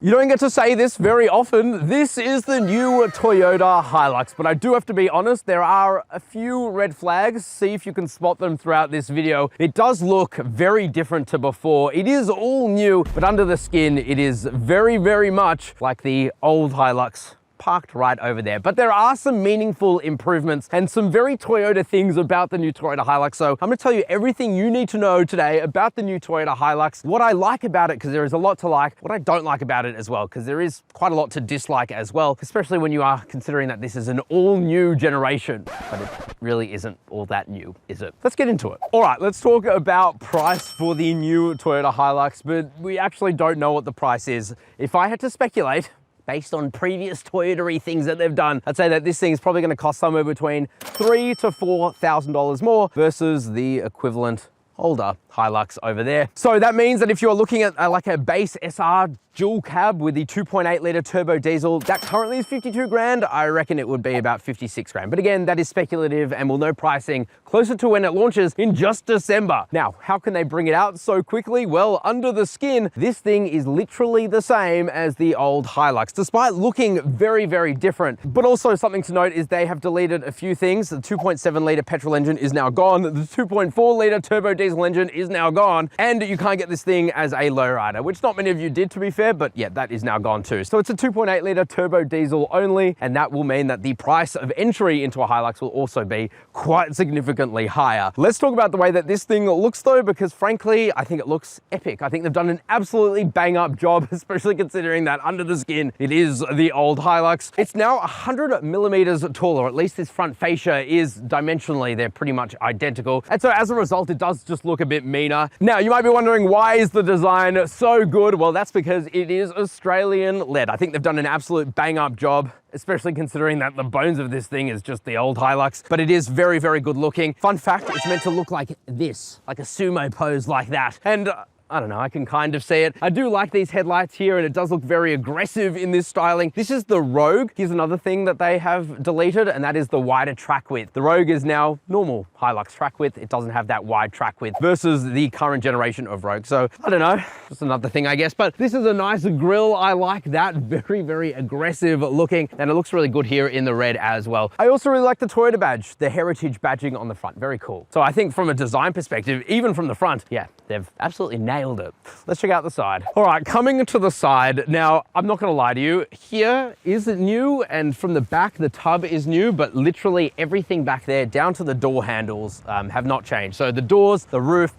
You don't get to say this very often. This is the new Toyota HiLux, but I do have to be honest, there are a few red flags. See if you can spot them throughout this video. It does look very different to before. It is all new, but under the skin, it is very, very much like the old HiLux parked right over there. But there are some meaningful improvements and some very Toyota things about the new Toyota HiLux. So I'm gonna tell you everything you need to know today about the new Toyota HiLux, what I like about it, because there is a lot to like, what I don't like about it as well, because there is quite a lot to dislike as well, especially when you are considering that this is an all new generation, but it really isn't all that new, is it? Let's get into it. All right, let's talk about price for the new Toyota HiLux, but we actually don't know what the price is. If I had to speculate, based on previous Toyota-y things that they've done, I'd say that this thing is probably going to cost somewhere between $3,000 to $4,000 more versus the equivalent older HiLux over there. So that means that if you're looking at like a base SR dual cab with the 2.8 litre turbo diesel, that currently is 52 grand. I reckon it would be about 56 grand. But again, that is speculative and we'll know pricing closer to when it launches in just December. Now, how can they bring it out so quickly? Well, under the skin, this thing is literally the same as the old HiLux, despite looking very, very different. But also something to note is they have deleted a few things. The 2.7 litre petrol engine is now gone. The 2.4 litre turbo diesel engine is now gone. And you can't get this thing as a lowrider, which not many of you did, to be fair, but yeah, that is now gone too. So it's a 2.8 litre turbo diesel only, and that will mean that the price of entry into a HiLux will also be quite significantly higher. Let's talk about the way that this thing looks though, because frankly, I think it looks epic. I think they've done an absolutely bang up job, especially considering that under the skin, it is the old HiLux. It's now 100 millimeters taller, at least this front fascia is dimensionally, they're pretty much identical. And so as a result, it does just look a bit meaner. Now, you might be wondering, why is the design so good? Well, that's because it is Australian led. I think they've done an absolute bang up job, especially considering that the bones of this thing is just the old HiLux, but it is very, very good looking. Fun fact, it's meant to look like this, like a sumo pose like that. And I don't know, I can kind of see it. I do like these headlights here and it does look very aggressive in this styling. This is the Rogue. Here's another thing that they have deleted, and that is the wider track width. The Rogue is now normal HiLux track width. It doesn't have that wide track width versus the current generation of Rogue. So I don't know, just another thing, I guess, but this is a nice grille. I like that, very, very aggressive looking, and it looks really good here in the red as well. I also really like the Toyota badge, the heritage badging on the front, very cool. So I think from a design perspective, even from the front, yeah, they've absolutely nailed it. Let's check out the side. All right, coming to the side. Now, I'm not gonna lie to you, here is new, and from the back, the tub is new, but literally everything back there, down to the door handles, have not changed. So the doors, the roof,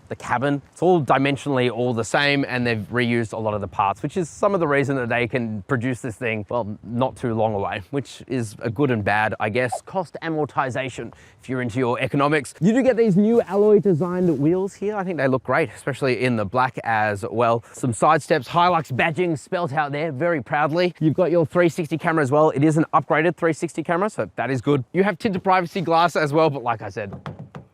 the cabin, it's all dimensionally all the same, and they've reused a lot of the parts, which is some of the reason that they can produce this thing, well, not too long away, which is a good and bad, I guess. Cost amortization, if you're into your economics. You do get these new alloy designed wheels here. I think they look great, especially in the black as well. Some side steps, HiLux badging spelt out there very proudly. You've got your 360 camera as well. It is an upgraded 360 camera, so that is good. You have tinted privacy glass as well, but like I said,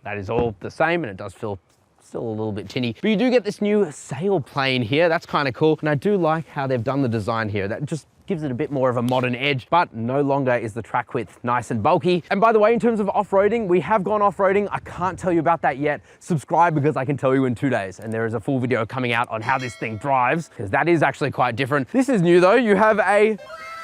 that is all the same, and it does feel still a little bit tinny. But you do get this new sailplane here. That's kind of cool. And I do like how they've done the design here. That just gives it a bit more of a modern edge, but no longer is the track width nice and bulky. And by the way, in terms of off-roading, we have gone off-roading. I can't tell you about that yet. Subscribe, because I can tell you in 2 days. And there is a full video coming out on how this thing drives, because that is actually quite different. This is new though. You have a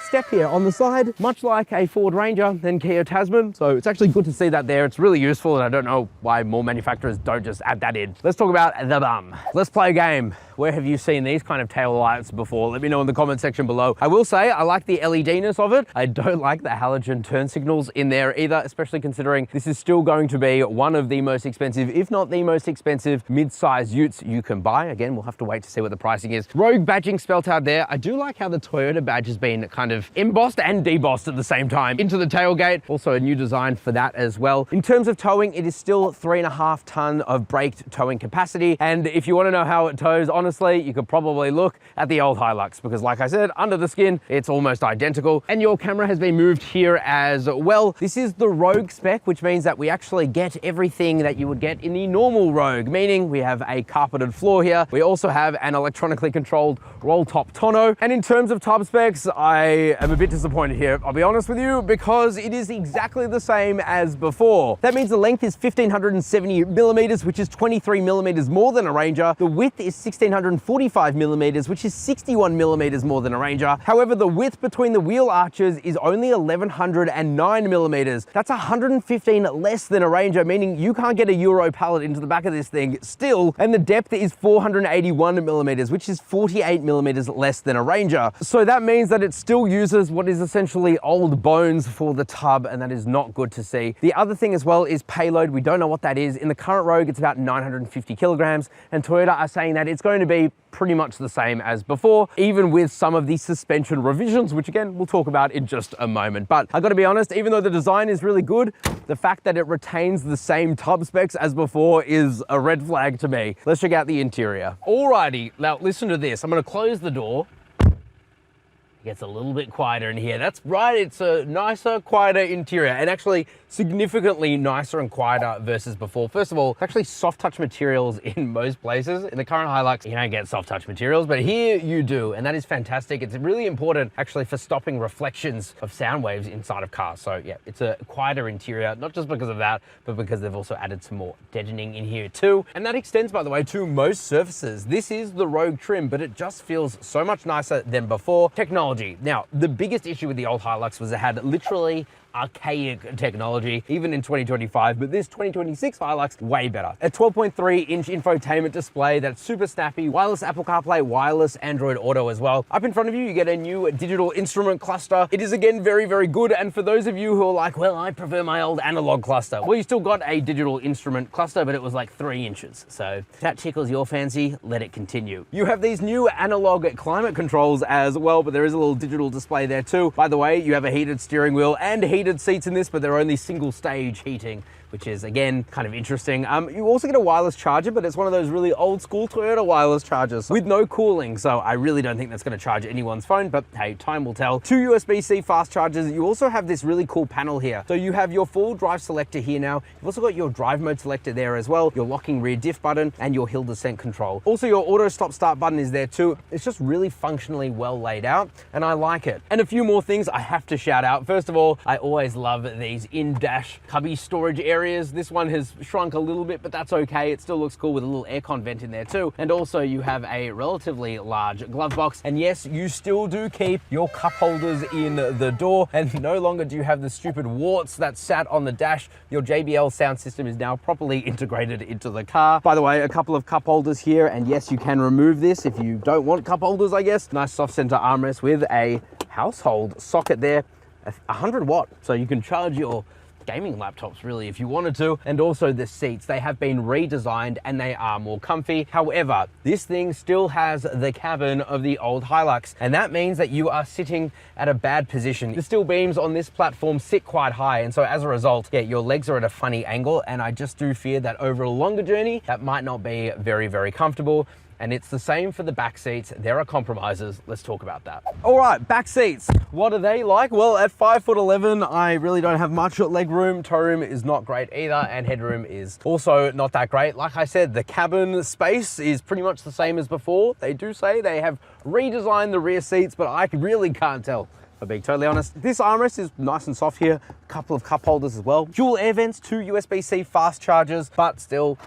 step here on the side, much like a Ford Ranger and Kia Tasman. So it's actually good to see that there. It's really useful, and I don't know why more manufacturers don't just add that in. Let's talk about the bum. Let's play a game. Where have you seen these kind of tail lights before? Let me know in the comment section below. I will say I like the LED-ness of it. I don't like the halogen turn signals in there either, especially considering this is still going to be one of the most expensive, if not the most expensive, mid-size utes you can buy. Again, we'll have to wait to see what the pricing is. Rogue badging spelt out there. I do like how the Toyota badge has been kind of embossed and debossed at the same time into the tailgate. Also a new design for that as well. In terms of towing, it is still 3.5 ton of braked towing capacity. And if you want to know how it tows, honestly, you could probably look at the old HiLux, because like I said, under the skin, it's almost identical. And your camera has been moved here as well. This is the Rogue spec, which means that we actually get everything that you would get in the normal Rogue, meaning we have a carpeted floor here. We also have an electronically controlled roll top tonneau. And in terms of tub specs, I I am a bit disappointed here, I'll be honest with you, because it is exactly the same as before. That means the length is 1570 millimeters, which is 23 millimeters more than a Ranger. The width is 1645 millimeters, which is 61 millimeters more than a Ranger. However, the width between the wheel arches is only 1109 millimeters. That's 115 less than a Ranger, meaning you can't get a Euro pallet into the back of this thing still. And the depth is 481 millimeters, which is 48 millimeters less than a Ranger. So that means that it still uses what is essentially old bones for the tub, and that is not good to see. The other thing as well is payload. We don't know what that is. In the current Rogue, it's about 950 kilograms, and Toyota are saying that it's going to be pretty much the same as before, even with some of the suspension revisions, which again, we'll talk about in just a moment. But I gotta be honest, even though the design is really good, the fact that it retains the same tub specs as before is a red flag to me. Let's check out the interior. Alrighty, now listen to this. I'm gonna close the door. It gets a little bit quieter in here. That's right, it's a nicer, quieter interior, and actually significantly nicer and quieter versus before. First of all, it's actually soft touch materials in most places. In the current HiLux, you don't get soft touch materials, but here you do, and that is fantastic. It's really important actually for stopping reflections of sound waves inside of cars. So yeah, it's a quieter interior, not just because of that, but because they've also added some more deadening in here too. And that extends, by the way, to most surfaces. This is the Rogue trim, but it just feels so much nicer than before. Technology. Now, the biggest issue with the old HiLux was it had literally archaic technology, even in 2025, but this 2026 HiLux, way better. A 12.3-inch infotainment display that's super snappy, wireless Apple CarPlay, wireless Android Auto as well. Up in front of you, you get a new digital instrument cluster. It is again very, very good. And for those of you who are like, well, I prefer my old analog cluster. Well, you still got a digital instrument cluster, but it was like 3 inches. So if that tickles your fancy, let it continue. You have these new analog climate controls as well, but there is a little digital display there too. By the way, you have a heated steering wheel and heated seats in this, but they're only single stage heating, which is again kind of interesting. You also get a wireless charger, but it's one of those really old school Toyota wireless chargers with no cooling. So I really don't think that's going to charge anyone's phone, but hey, time will tell. 2 USB-C fast chargers. You also have this really cool panel here. So you have your full drive selector here now. You've also got your drive mode selector there as well, your locking rear diff button and your hill descent control. Also your auto stop start button is there too. It's just really functionally well laid out and I like it. And a few more things I have to shout out. First of all, I always love these in-dash cubby storage areas. This one has shrunk a little bit, but that's okay. It still looks cool with a little aircon vent in there too. And also you have a relatively large glove box. And yes, you still do keep your cup holders in the door, and no longer do you have the stupid warts that sat on the dash. Your JBL sound system is now properly integrated into the car. By the way, a couple of cup holders here, and yes, you can remove this if you don't want cup holders, I guess. Nice soft center armrest with a household socket there, 100 watt, so you can charge your gaming laptops really if you wanted to. And also the seats, they have been redesigned and they are more comfy. However, this thing still has the cabin of the old HiLux, and that means that you are sitting at a bad position. The steel beams on this platform sit quite high, and so as a result, yeah, your legs are at a funny angle, and I just do fear that over a longer journey that might not be very, very comfortable. And it's the same for the back seats. There are compromises. Let's talk about that. All right, back seats. What are they like? Well, at 5'11", I really don't have much leg room. Toe room is not great either, and headroom is also not that great. Like I said, the cabin space is pretty much the same as before. They do say they have redesigned the rear seats, but I really can't tell, for being totally honest. This armrest is nice and soft here. A couple of cup holders as well. Dual air vents, 2 USB-C fast chargers, but still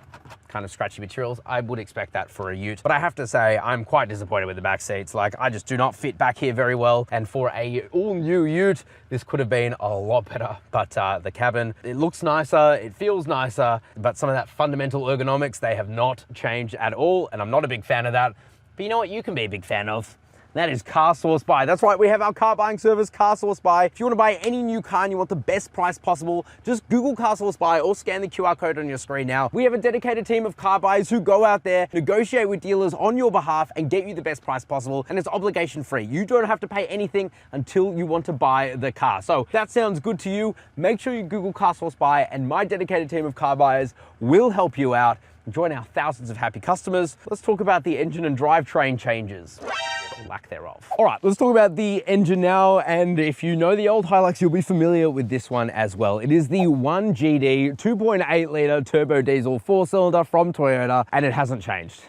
kind of scratchy materials. I would expect that for a ute, but I have to say I'm quite disappointed with the back seats. Like, I just do not fit back here very well, and for a all new ute, this could have been a lot better. But the cabin, it looks nicer, it feels nicer, but some of that fundamental ergonomics, they have not changed at all, and I'm not a big fan of that. But you know what you can be a big fan of? That is CarSauce Buy. That's right, we have our car buying service, CarSauce Buy. If you want to buy any new car and you want the best price possible, just Google CarSauce Buy or scan the QR code on your screen now. We have a dedicated team of car buyers who go out there, negotiate with dealers on your behalf, and get you the best price possible, and it's obligation free. You don't have to pay anything until you want to buy the car. So if that sounds good to you, make sure you Google CarSauce Buy, and my dedicated team of car buyers will help you out. Join our thousands of happy customers. Let's talk about the engine and drivetrain changes. lack thereof. All right, let's talk about the engine now. And if you know the old HiLux, you'll be familiar with this one as well. It is the 1GD 2.8 litre turbo diesel 4-cylinder from Toyota, and it hasn't changed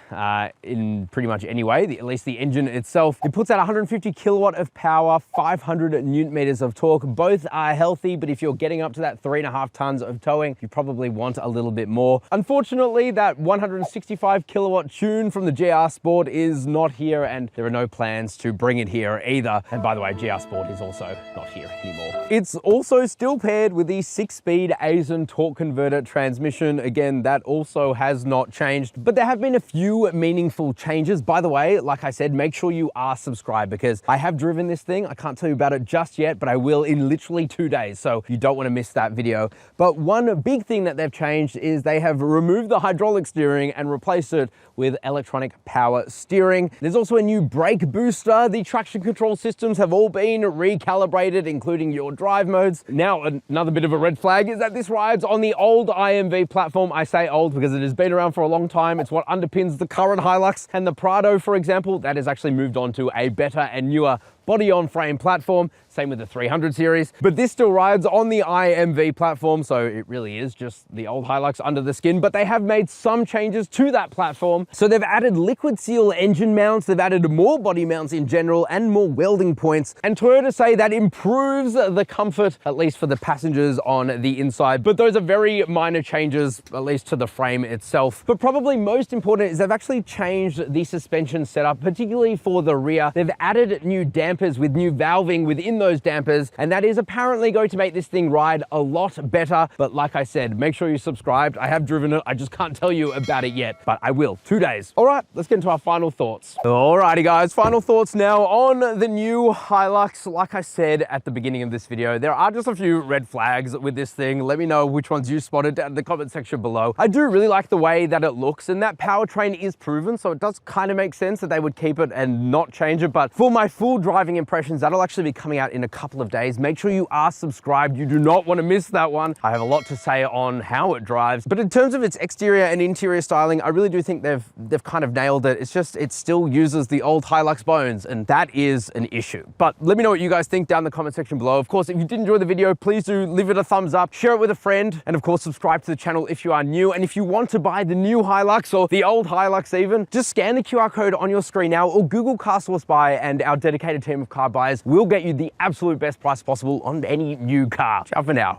in pretty much any way, at least the engine itself. It puts out 150 kilowatt of power, 500 newton meters of torque. Both are healthy, but if you're getting up to that 3.5 tons of towing, you probably want a little bit more. Unfortunately, that 165 kilowatt tune from the GR Sport is not here, and there are no plans to bring it here either. And by the way, GR Sport is also not here anymore. It's also still paired with the 6-speed Aisin torque converter transmission. Again, that also has not changed, but there have been a few meaningful changes. By the way, like I said, make sure you are subscribed because I have driven this thing. I can't tell you about it just yet, but I will in literally 2 days, so you don't want to miss that video. But one big thing that they've changed is they have removed the hydraulic steering and replaced it with electronic power steering. There's also a new brake booster. The traction control systems have all been recalibrated, including your drive modes. Now, another bit of a red flag is that this rides on the old IMV platform. I say old because it has been around for a long time. It's what underpins the current HiLux, and the Prado, for example, that has actually moved on to a better and newer body-on-frame platform. Same with the 300 series, but this still rides on the IMV platform, so it really is just the old HiLux under the skin. But they have made some changes to that platform. So they've added liquid seal engine mounts, they've added more body mounts in general, and more welding points. And Toyota say that improves the comfort, at least for the passengers on the inside. But those are very minor changes, at least to the frame itself. But probably most important is they've actually changed the suspension setup, particularly for the rear. They've added new dampers with new valving within those dampers, and that is apparently going to make this thing ride a lot better. But like I said, make sure you're subscribed. I have driven it, I just can't tell you about it yet, but I will. 2 days. All right, let's get into our final thoughts. Alrighty guys, final thoughts now on the new HiLux. Like I said at the beginning of this video, there are just a few red flags with this thing. Let me know which ones you spotted down in the comment section below. I do really like the way that it looks, and that powertrain is proven, so it does kind of make sense that they would keep it and not change it. But for my full driving impressions, that'll actually be coming out in a couple of days. Make sure you are subscribed. You do not want to miss that one. I have a lot to say on how it drives, but in terms of its exterior and interior styling, I really do think they've kind of nailed it. It's just, it still uses the old HiLux bones, and that is an issue. But let me know what you guys think down in the comment section below. Of course, if you did enjoy the video, please do leave it a thumbs up, share it with a friend, and of course, subscribe to the channel if you are new. And if you want to buy the new HiLux or the old HiLux even, just scan the QR code on your screen now or Google CarSauce buy, and our dedicated team of car buyers will get you the absolute best price possible on any new car. Ciao for now.